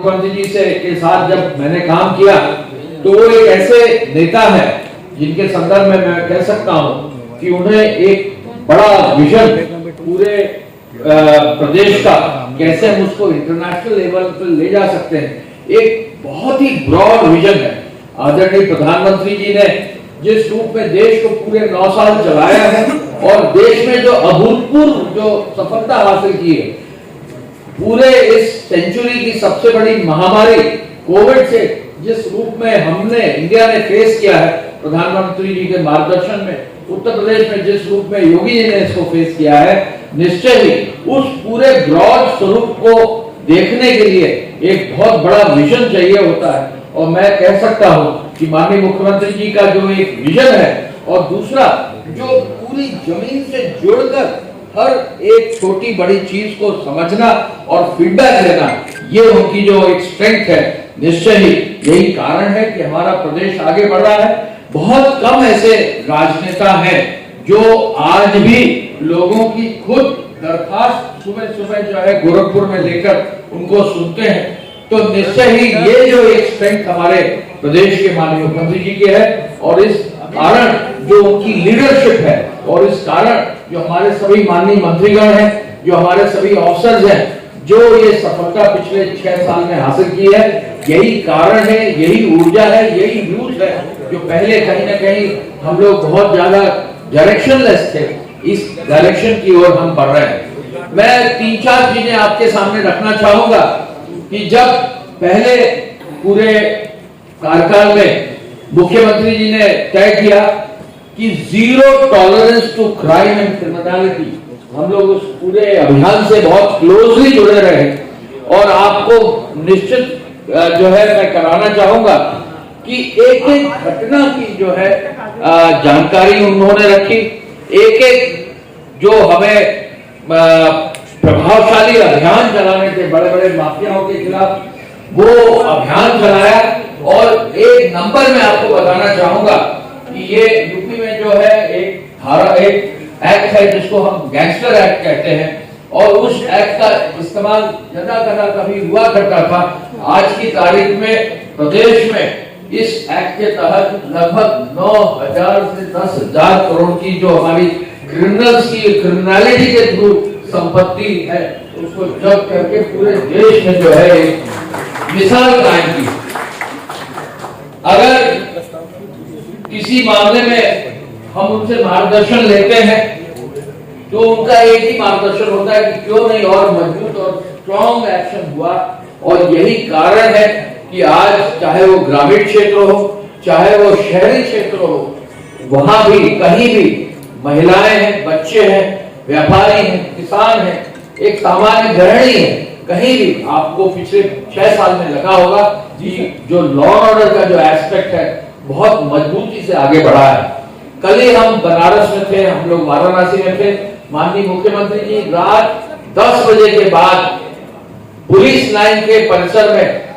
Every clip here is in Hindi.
मुख्यमंत्री जी से के साथ जब मैंने काम किया तो वो एक ऐसे नेता है जिनके संदर्भ में मैं कह सकता हूँ कि उन्हें एक बड़ा विजन पूरे प्रदेश का कैसे हम उसको इंटरनेशनल लेवल पर ले जा सकते हैं, एक बहुत ही ब्रॉड विजन है। आदरणीय प्रधानमंत्री जी ने जिस रूप में देश को पूरे 9 साल चलाया है और देश में जो अभूतपूर्व जो सफलता हासिल की है, पूरे इस सेंचुरी की सबसे बड़ी महामारी कोविड से जिस रूप में हमने इंडिया ने फेस किया है, प्रधानमंत्री जी के मार्गदर्शन में उत्तर प्रदेश में जिस रूप में योगी जी ने इसको फेस किया है, निश्चय ही उस पूरे ब्रॉड स्वरूप को देखने के लिए एक बहुत बड़ा विजन चाहिए होता है। और मैं कह सकता हूं कि माननीय मुख्यमंत्री जी का जो एक विजन है और दूसरा जो पूरी जमीन से जुड़कर हर एक छोटी बड़ी चीज को समझना और फीडबैक लेना, ये उनकी जो एक स्ट्रेंथ है, निश्चय ही यही कारण है कि हमारा प्रदेश आगे बढ़ रहा है। बहुत कम ऐसे राजनेता हैं जो आज भी लोगों की खुद दरखास्त सुबह सुबह जो है गोरखपुर में लेकर उनको सुनते हैं। तो निश्चय ही ये जो एक स्ट्रेंथ हमारे प्रदेश के माननीय मुख्यमंत्री जी की है और इस कारण जो उनकी लीडरशिप है और इस कारण जो हमारे सभी माननीय मंत्रीगण हैं, जो हमारे सभी ऑफिसर्स हैं, जो ये सफलता पिछले 6 साल में हासिल की है, यही कारण है, यही ऊर्जा है, यही यूथ है जो पहले कहीं ना कहीं हम लोग बहुत ज्यादा डायरेक्शनलेस थे, इस डायरेक्शन की ओर हम बढ़ रहे हैं। मैं 3-4 चीजें आपके सामने रखना चाहूंगा कि जब पहले पूरे कार्यकाल में मुख्यमंत्री जी ने तय किया कि 0 tolerance to crime and criminality, हम लोग उस पूरे अभियान से बहुत क्लोजली जुड़े रहे और आपको निश्चित जो है मैं कराना चाहूंगा कि एक एक घटना की जो है जानकारी उन्होंने रखी, एक एक जो हमें प्रभावशाली अभियान चलाने थे बड़े बड़े माफियाओं के खिलाफ, वो अभियान चलाया। और एक नंबर में आपको बताना चाहूंगा कि ये यूपी में जो है एक धारा, एक एक्ट है जिसको हम गैंगस्टर एक्ट कहते हैं और उस एक्ट का इस्तेमाल ज्यादा कभी हुआ करता था। आज की तारीख में प्रदेश में इस एक्ट के तहत लगभग 9,000 से 10,000 करोड़ की जो हमारी क्रिमिनल्स की क्रिमिनलिटी के थ्रू संपत्ति है, उसको जब्त करके पूरे देश में जो है एक मिसाल कायम की। अगर किसी मामले में हम उनसे मार्गदर्शन लेते हैं तो उनका एक ही मार्गदर्शन होता है कि क्यों नहीं और मजबूत और स्ट्रॉन्ग एक्शन हुआ। और यही कारण है कि आज चाहे वो ग्रामीण क्षेत्र हो, चाहे वो शहरी क्षेत्र हो, वहां भी कहीं भी महिलाएं हैं, बच्चे हैं, व्यापारी हैं, किसान हैं, एक सामान्य गृहिणी है, कहीं भी आपको पिछले 6 साल में लगा होगा कि जो लॉ एंड ऑर्डर का जो एस्पेक्ट है बहुत मजबूती से आगे बढ़ा है। कल ही हम बनारस में थे, हम लोग वाराणसी में थे, माननीय मुख्यमंत्री जी रात 10 बजे के बाद पुलिस लाइन के परिसर में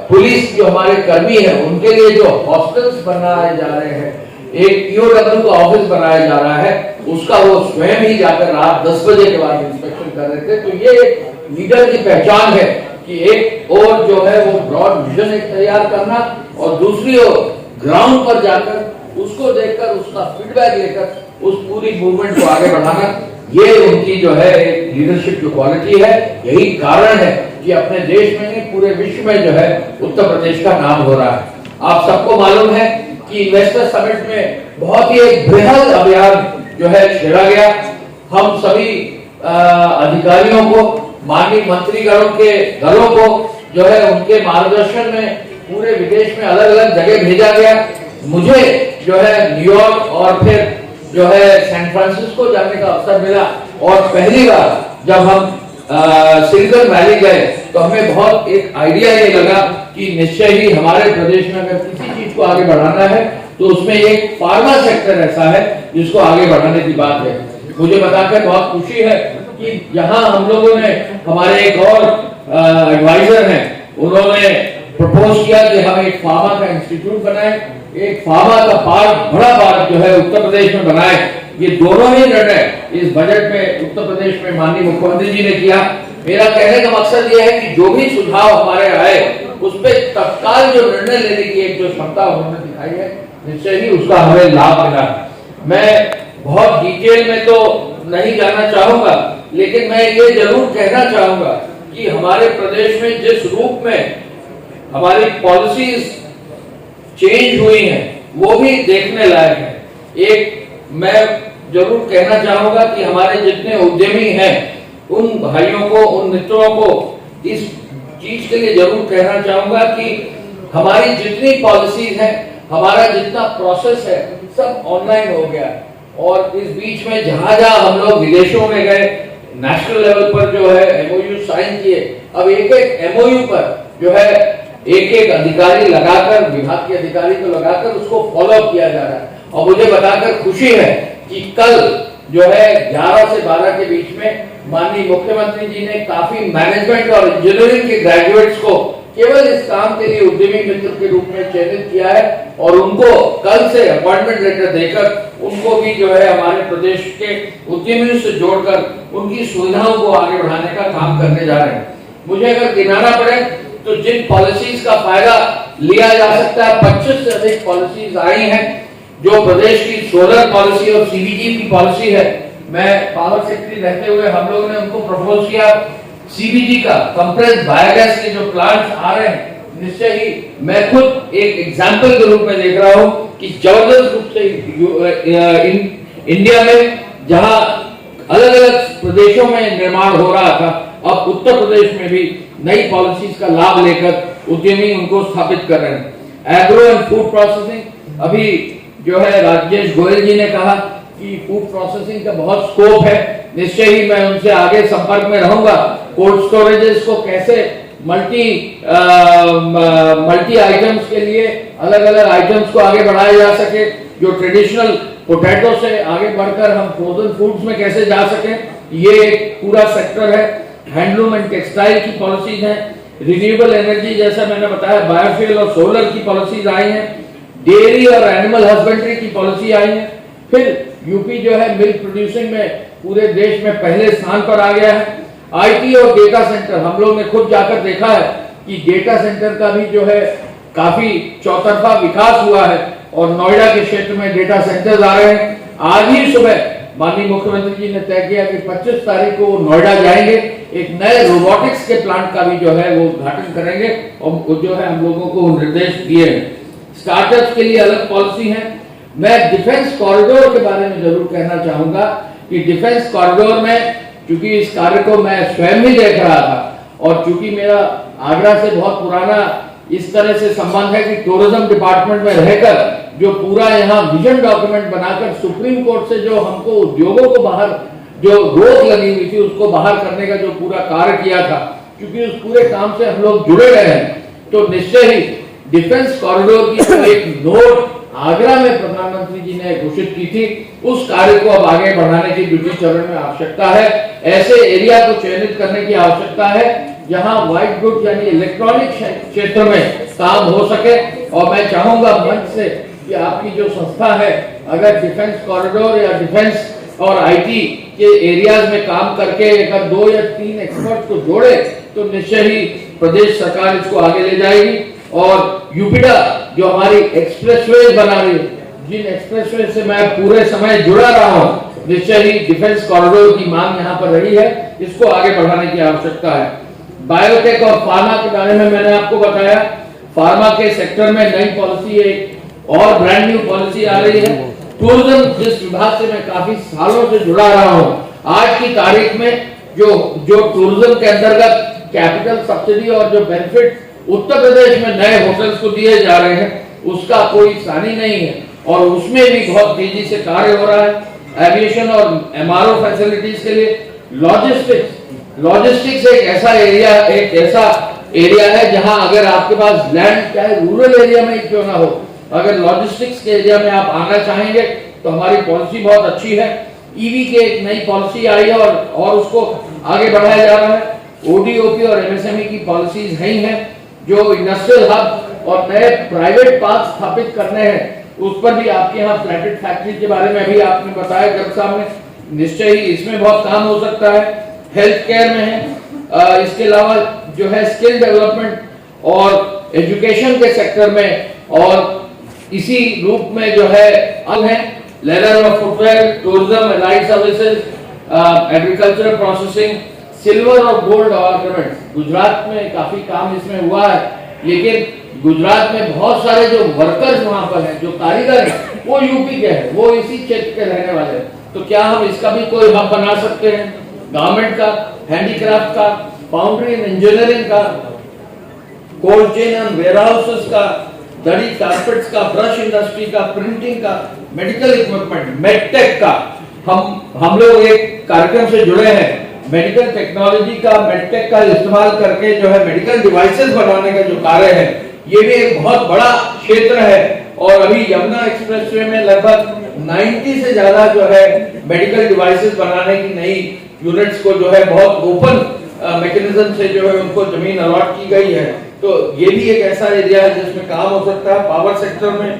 पुलिस जो हमारे कर्मी हैं उनके लिए जो हॉस्टल्स बनाए जा रहे हैं, एक ईओडब्ल्यू का ऑफिस बनाया जा रहा है, उसका वो स्वयं ही जाकर रात 10 बजे के बाद इंस्पेक्शन कर रहे थे। तो ये लीडर की पहचान है कि एक और जो है वो ब्रॉड विजन एक तैयार करना और दूसरी ओर ग्राउंड पर जाकर उसको देखकर उसका फीडबैक लेकर उस पूरी मूवमेंट को आगे बढ़ाना, ये उनकी जो है एक लीडरशिप जो क्वालिटी है, यही कारण है कि अपने देश में नहीं पूरे विश्व में जो है उत्तर प्रदेश का नाम हो रहा है। आप सबको मालूम है कि इन्वेस्टर समिट में बहुत ही एक बृहद अभियान जो है छेड़ा गया। हम सभी अधिकारियों को, माननीय मंत्रीगणों के दलों को जो है उनके मार्गदर्शन में पूरे विदेश में अलग अलग जगह भेजा गया। मुझे जो है न्यूयॉर्क और फिर जो है सैन फ्रांसिस्को जाने का अवसर मिला और पहली बार जब हम सिलिकॉन वैली गए तो हमें बहुत एक आइडिया ये लगा कि निश्चय ही हमारे प्रदेश में अगर किसी चीज को आगे बढ़ाना है तो उसमें एक फार्मा सेक्टर ऐसा है जिसको आगे बढ़ाने की बात है। मुझे बताकर बहुत खुशी है कि यहाँ हम लोगों ने, हमारे एक और एडवाइजर हैं, उन्होंने प्रपोज किया कि हम एक फार्मा का इंस्टीट्यूट बनाए, एक फार्मा का पार्क, बड़ा पार्क जो है उत्तर प्रदेश में बनाए। ये दोनों ही निर्णय इस बजट में उत्तर प्रदेश में माननीय मुख्यमंत्री जी ने किया। मेरा कहने का मकसद ये है कि जो भी सुझाव हमारे आए उस पर तत्काल जो निर्णय लेने की एक जो क्षमता उन्होंने दिखाई है, निश्चय ही उसका हमें लाभ मिला। मैं बहुत डिटेल में तो नहीं जाना चाहूंगा, लेकिन मैं ये जरूर कहना चाहूंगा कि हमारे प्रदेश में जिस रूप में हमारी पॉलिसीज चेंज हुई हैं वो भी देखने लायक है। एक मैं जरूर कहना चाहूंगा कि हमारे जितने उद्यमी हैं उन भाइयों को, उन मित्रों को इस चीज के लिए जरूर कहना चाहूंगा कि हमारी जितनी पॉलिसीज है, हमारा जितना प्रोसेस है, सब ऑनलाइन हो गया। और इस बीच में जहां जहां हम लोग विदेशों में गए, नेशनल लेवल पर जो है एमओयू साइन किए, अब एक एक एमओयू पर जो है एक एक अधिकारी लगाकर, विभाग के अधिकारी को लगाकर उसको फॉलो किया जा रहा है। और मुझे बताकर खुशी है कि कल जो है 11 से 12 के बीच में माननीय मुख्यमंत्री जी ने काफी मैनेजमेंट और इंजीनियरिंग के ग्रेजुएट्स को केवल इस काम के लिए उद्यमी मित्र के रूप में चयनित किया है और उनको कल से अपॉइंटमेंट लेटर देकर उनको भी जो है हमारे प्रदेश के उद्यमियों से जोड़कर उनकी सुविधाओं को आगे बढ़ाने का काम करने जा रहे हैं। मुझे अगर गिनाना पड़े तो जिन पॉलिसीज का फायदा लिया जा सकता है, 25 से अधिक पॉलिसीज आई हैं। जो प्रदेश की सोलर पॉलिसी और सीबीजी की पॉलिसी है, मैं पावर सेक्रेटरी रहते हुए हम लोगों ने उनको प्रपोज किया। सीबीजी का कंप्रेस्ड बायोगैस के जो प्लांट्स आ रहे हैं, निश्चय ही मैं खुद एक एग्जांपल के रूप में देख रहा हूं कि जबरदस्त रूप से इंडिया में जहां अलग अलग प्रदेशों में निर्माण हो रहा था, अब उत्तर प्रदेश में भी नई पॉलिसीज का लाभ लेकर उद्यमी उनको स्थापित कर रहे हैं। एग्रो एंड फूड प्रोसेसिंग, अभी जो है राजेश गोयल जी ने कहा कि फूड प्रोसेसिंग का बहुत स्कोप है। निश्चय ही मैं उनसे आगे संपर्क में रहूंगा। कोल्ड स्टोरेजेस को कैसे मल्टी आइटम्स के लिए अलग अलग आइटम्स को आगे बढ़ाया जा सके, जो ट्रेडिशनल पोटैटो से आगे बढ़कर हम फ्रोजन फूड्स में कैसे जा सके, ये एक पूरा सेक्टर है। हैंडलूम एंड टेक्सटाइल की पॉलिसीज हैं। रिन्यूएबल एनर्जी, जैसा मैंने बताया, बायोफ्यूल और सोलर की पॉलिसीज आई हैं। डेयरी और एनिमल हस्बेंड्री की पॉलिसी आई है। फिर यूपी जो है मिल्क प्रोड्यूसिंग में पूरे देश में पहले स्थान पर आ गया है। आईटी और डेटा सेंटर, हम लोग ने खुद जाकर देखा है कि डेटा सेंटर का भी जो है काफी चौतरफा विकास हुआ है और नोएडा के क्षेत्र में डेटा सेंटर्स आ रहे हैं। आज ही सुबह माननीय मुख्यमंत्री जी ने तय किया कि 25 तारीख को नोएडा जाएंगे, एक नए रोबोटिक्स के प्लांट का भी जो है वो उद्घाटन करेंगे और जो है हम लोगों को निर्देश दिए हैं। स्टार्टअप्स के लिए अलग पॉलिसी है। मैं डिफेंस कॉरिडोर के बारे में जरूर कहना चाहूंगा कि डिफेंस कॉरिडोर में, चूंकि इस कार्य को मैं स्वयं ही देख रहा था और चूंकि मेरा आगरा से बहुत पुराना इस तरह से संबंध है कि टूरिज्म डिपार्टमेंट में रहकर जो पूरा यहाँ विजन डॉक्यूमेंट बनाकर सुप्रीम कोर्ट से जो हमको उद्योगों को बाहर जो रोक लगी हुई थी उसको बाहर करने का जो पूरा कार्य किया था, क्योंकि उस पूरे काम से हम लोग जुड़े रहे हैं, तो निश्चय ही डिफेंस कॉरिडोर की जो एक नोट आगरा में प्रधानमंत्री जी ने घोषित की थी, उस कार्य को अब आगे बढ़ाने की द्वितीय चरण में आवश्यकता है। ऐसे एरिया को चयनित करने की आवश्यकता है जहां व्हाइट गुड यानी इलेक्ट्रॉनिक क्षेत्र में काम हो सके। और मैं चाहूंगा मंच से कि आपकी जो संस्था है, अगर डिफेंस कॉरिडोर या डिफेंस और आईटी के एरियाज में काम करके अगर 2 या 3 एक्सपर्ट को जोड़े तो निश्चय ही प्रदेश सरकार इसको आगे ले जाएगी। और यूपीडा जो हमारी एक्सप्रेसवे बना रही है, जिन एक्सप्रेसवे से मैं पूरे समय जुड़ा रहा हूं, निश्चय ही डिफेंस कॉरिडोर की मांग यहाँ पर रही है, इसको आगे बढ़ाने की आवश्यकता है। बायोटेक और फार्मा के बारे में मैंने आपको बताया। फार्मा के सेक्टर में नई पॉलिसी, एक और ब्रांड न्यू पॉलिसी आ रही है। टूरिज्म, जिस विभाग से मैं काफी सालों से जुड़ा रहा हूं, आज की तारीख में जो टूरिज्म के अंतर्गत कैपिटल सब्सिडी और जो बेनिफिट उत्तर प्रदेश में नए होटल्स को दिए जा रहे हैं, उसका कोई सानी नहीं है और उसमें भी बहुत तेजी से कार्य हो रहा है। एविएशन और एमआरओ फैसिलिटीज के लिए लॉजिस्टिक्स एक ऐसा एरिया है जहां अगर आपके पास लैंड, चाहे रूरल एरिया में क्यों ना हो, अगर लॉजिस्टिक्स के एरिया में आप आना चाहेंगे तो हमारी पॉलिसी बहुत अच्छी है। ईवी की एक नई पॉलिसी आई है और उसको आगे बढ़ाया जा रहा है। ओडीओपी और एमएसएमई की पॉलिसीज हैं जो इंडस्ट्रियल हब और नए प्राइवेट पार्क स्थापित करने हैं, उस पर भी आपके यहाँ फ्लैटेड फैक्ट्री के बारे में भी आपने बताया जब सामने, निश्चय ही इसमें बहुत काम हो सकता है। हेल्थ केयर में है, इसके अलावा जो है स्किल डेवलपमेंट और एजुकेशन के सेक्टर में, और इसी रूप में जो है अब है लेदर और footwear, tourism, allied services, agricultural processing, silver और गोल्ड ऑर्नामेंट्स। गुजरात में काफी काम इसमें हुआ है, लेकिन गुजरात में बहुत सारे जो वर्कर्स वहां पर हैं, जो कारीगर हैं, वो यूपी के हैं, वो इसी क्षेत्र के रहने वाले हैं। तो क्या हम इसका भी कोई हब बना सकते हैं? गारमेंट का, हैंडीक्राफ्ट का, फाउंड्री एंड इंजीनियरिंग का, कोल्ड चेन एंड वेयरहाउसेस का, दरी कारपेट्स का, ब्रश इंडस्ट्री का, प्रिंटिंग का, मेडिकल इक्विपमेंट, मेडटेक का। हम लोग एक कार्यक्रम से जुड़े हैं, मेडिकल टेक्नोलॉजी का, मेडटेक का इस्तेमाल करके जो है मेडिकल डिवाइसेस बनाने का जो कार्य है, ये भी एक बहुत बड़ा क्षेत्र है। और अभी यमुना एक्सप्रेसवे में लगभग 90 से ज्यादा जो है मेडिकल डिवाइसेस बनाने की नई यूनिट्स को जो है बहुत ओपन मैकेनिज्म से जो है उनको जमीन अलॉट की गई है। तो ये भी एक ऐसा एरिया है जिसमें काम हो सकता है। पावर सेक्टर में,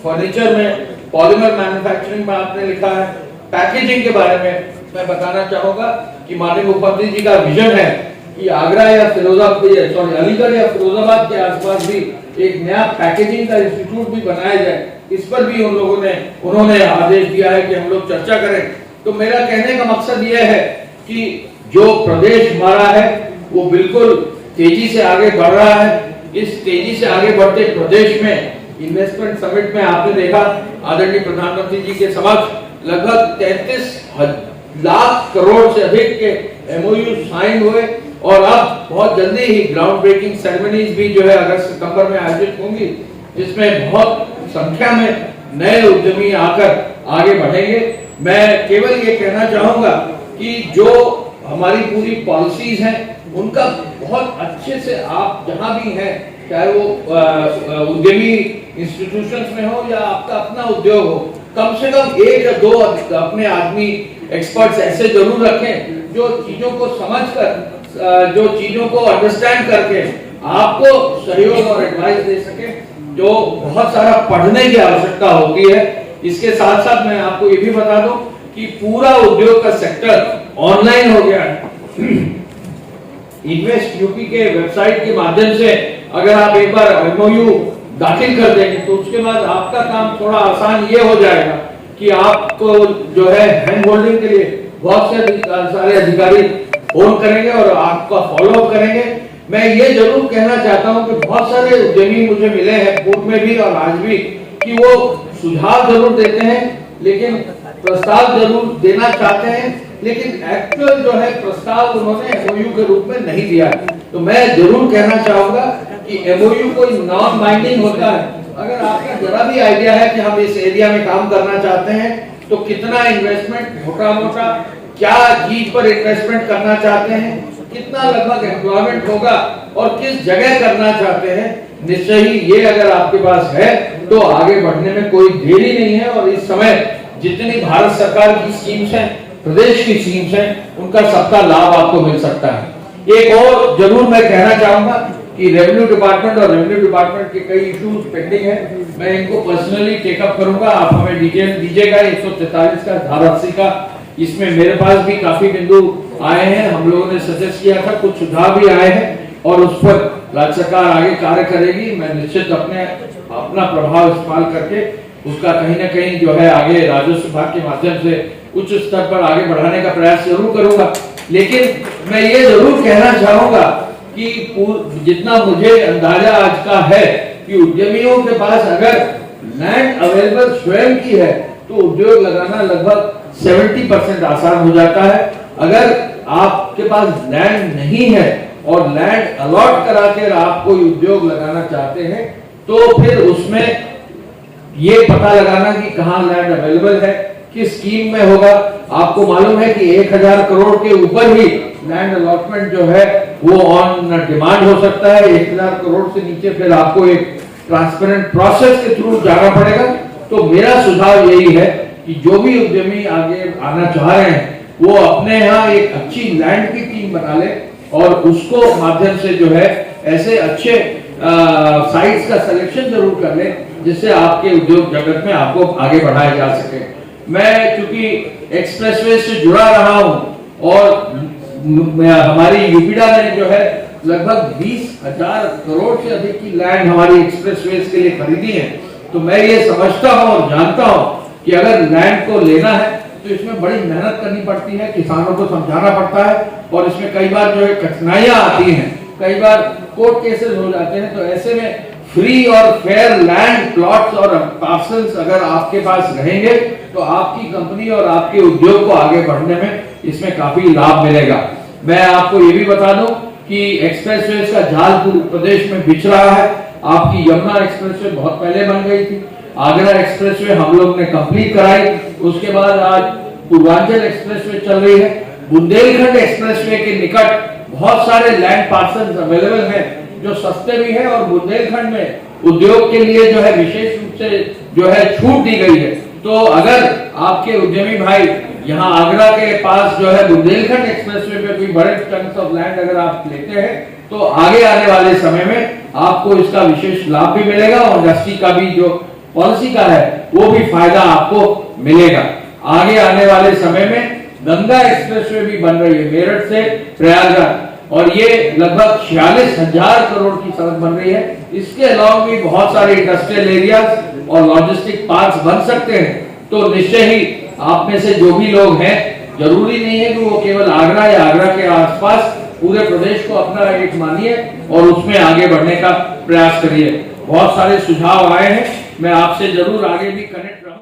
फर्नीचर में, पॉलीमर मैन्युफैक्चरिंग में आपने लिखा है। पैकेजिंग के बारे में मैं बताना चाहूंगा कि माननीय मुख्यमंत्री जी का विजन है कि आगरा या फिरोजाबाद, अलीगढ़ या फिरोजाबाद के आसपास भी एक नया पैकेजिंग का इंस्टीट्यूट भी बनाया जाए। इस पर भी उन्होंने आदेश दिया है कि हम लोग चर्चा करें। तो मेरा कहने का मकसद यह है कि जो प्रदेश हमारा है वो बिल्कुल तेजी से आगे बढ़ रहा है। इस तेजी से आगे बढ़ते प्रदेश में इन्वेस्टमेंट समिट में आपने देखा आदरणीय प्रधानमंत्री जी के समक्ष लगभग 33 लाख करोड़ से अधिक के एमओयू साइन हुए, और अब बहुत जल्दी ही ग्राउंड ब्रेकिंग सेरेमनीज भी जो है अगस्त सितंबर में आयोजित होंगी, जिसमें बहुत संख्या में नए उद्यमी आकर आगे बढ़ेंगे। मैं केवल ये कहना चाहूंगा कि जो हमारी पूरी पॉलिसीज हैं उनका बहुत अच्छे से आप जहां भी हैं, चाहे वो उद्यमी इंस्टीट्यूशंस में हो या आपका अपना उद्योग हो, कम से कम 1 या 2 अपने आदमी एक्सपर्ट्स ऐसे जरूर रखें जो चीजों को समझकर, जो चीजों को अंडरस्टैंड करके आपको सहयोग और एडवाइस दे सके। जो बहुत सारा पढ़ने की आवश्यकता होती है। इसके साथ साथ मैं आपको ये भी बता दूं कि पूरा उद्योग का सेक्टर ऑनलाइन हो गया है। इन्वेस्ट यूपी के वेबसाइट के माध्यम से अगर आप एक बार एमओयू दाखिल कर देंगे तो उसके बाद आपका काम थोड़ा आसान ये हो जाएगा कि आपको जो है हैंड होल्डिंग के लिए बहुत से सारे अधिकारी फोन करेंगे और आपका फॉलो अप करेंगे। मैं ये जरूर कहना चाहता हूं कि बहुत सारे उद्यमी मुझे मिले हैं पूर्व में भी और आज भी, कि वो सुझाव जरूर देते हैं, लेकिन प्रस्ताव जरूर देना चाहते हैं, लेकिन एक्चुअल जो है प्रस्ताव उन्होंने एमओयू के रूप में नहीं दिया। तो मैं जरूर कहना चाहूंगा कि एमओयू कोई नॉन बाइंडिंग होता है। अगर आपका जरा भी आइडिया है कि हम इस एरिया में काम करना चाहते हैं तो कितना इन्वेस्टमेंट, मोटा मोटा क्या चीज पर इन्वेस्टमेंट करना चाहते हैं, कितना लगभग एम्प्लॉयमेंट होगा और किस जगह करना चाहते हैं, निश्चय ही ये अगर आपके पास है तो आगे बढ़ने में कोई देरी नहीं है। और इस समय जितनी भारत सरकार की स्कीम्स हैं, प्रदेश की स्कीम्स हैं, उनका सबका लाभ आपको मिल सकता है। एक और जरूर मैं कहना चाहूंगा कि रेवेन्यू डिपार्टमेंट और रेवेन्यू डिपार्टमेंट के कई इश्यूज पेंडिंग है, मैं इनको पर्सनली टेकअप करूंगा। आप हमें डिटेल दीजिएगा 143 का, धारा 80 का। इसमें मेरे पास भी काफी बिंदु आए हैं, हम लोगों ने सजेस्ट किया था, कुछ सुझाव भी आए हैं और उस पर राज्य सरकार आगे कार्य करेगी। मैं निश्चित अपना प्रभाव इस्तेमाल करके उसका कहीं ना कहीं जो है आगे राजस्व विभाग के माध्यम से उच्च स्तर पर आगे बढ़ाने का प्रयास जरूर करूंगा। लेकिन मैं ये जरूर कहना चाहूंगा कि जितना मुझे अंदाजा आज का है कि उद्यमियों के पास अगर लैंड अवेलेबल स्वयं की है तो उद्योग लगाना लगभग 70% आसान हो जाता है। अगर आपके पास लैंड नहीं है और लैंड अलॉट करा कर आप कोई उद्योग लगाना चाहते हैं तो फिर उसमें ये पता लगाना कि कहाँ लैंड अवेलेबल है, किस स्कीम में होगा। आपको मालूम है कि 1000 करोड़ के ऊपर ही लैंड अलॉटमेंट जो है वो ऑन डिमांड हो सकता है। 1000 करोड़ से नीचे फिर आपको एक ट्रांसपेरेंट प्रोसेस के थ्रू जाना पड़ेगा। तो मेरा सुझाव यही है कि जो भी उद्यमी आगे आना चाह रहे हैं वो अपने यहाँ एक अच्छी लैंड की टीम बना ले और उसको माध्यम से जो है ऐसे अच्छे साइट्स का सिलेक्शन जरूर कर ले जिससे आपके उद्योग जगत में आपको आगे बढ़ाया जा सके। मैं चूंकि एक्सप्रेसवे से जुड़ा रहा हूं और हमारी यूपीडा ने जो है लगभग 20,000 करोड़ से अधिक की लैंड हमारी एक्सप्रेसवेज के लिए खरीदी है। तो मैं ये समझता हूँ और जानता हूँ कि अगर लैंड को लेना है तो इसमें बड़ी मेहनत करनी पड़ती है, किसानों को समझाना पड़ता है, और इसमें कई बार जो है कठिनाइयां आती हैं, कई बार कोर्ट केसेस हो जाते हैं। तो ऐसे में फ्री और फेयर लैंड प्लॉट्स और पार्सल्स अगर आपके पास रहेंगे तो आपकी कंपनी और आपके उद्योग को आगे बढ़ने में इसमें काफी लाभ मिलेगा। मैं आपको ये भी बता दूं कि एक्सप्रेसवेज का जाल पूरे प्रदेश में बिछ रहा है। आपकी यमुना एक्सप्रेसवे बहुत पहले बन गई थी, आगरा एक्सप्रेसवे हम लोग ने कंप्लीट कराई, उसके बाद आज पूर्वांचल एक्सप्रेसवे चल रही है। बुंदेलखंड एक्सप्रेसवे के निकट बहुत सारे लैंड पार्सल्स अवेलेबल हैं जो सस्ते भी हैं, और बुंदेलखंड में उद्योग के लिए जो है विशेष रूप से जो है छूट दी गई है। तो अगर आपके उद्यमी भाई यहाँ आगरा के पास जो है बुंदेलखंड एक्सप्रेसवे पे कोई बड़े चंक्स ऑफ लैंड अगर आप लेते हैं तो आगे आने वाले समय में आपको इसका विशेष लाभ भी मिलेगा, और इंडस्ट्री का भी जो पॉलिसी का है वो भी फायदा आपको मिलेगा। आगे आने वाले समय में गंगा एक्सप्रेसवे भी बन रही है मेरठ से प्रयागराज, और ये लगभग 46,000 करोड़ की सड़क बन रही है। इसके अलावा भी बहुत सारे इंडस्ट्रियल एरियाज और लॉजिस्टिक पार्क्स बन सकते हैं। तो निश्चय ही आप में से जो भी लोग हैं, जरूरी नहीं है कि वो केवल आगरा या आगरा के आसपास, पूरे प्रदेश को अपना एक मानिए और उसमें आगे बढ़ने का प्रयास करिए। बहुत सारे सुझाव आए हैं, मैं आपसे जरूर आगे भी कनेक्ट रहूं।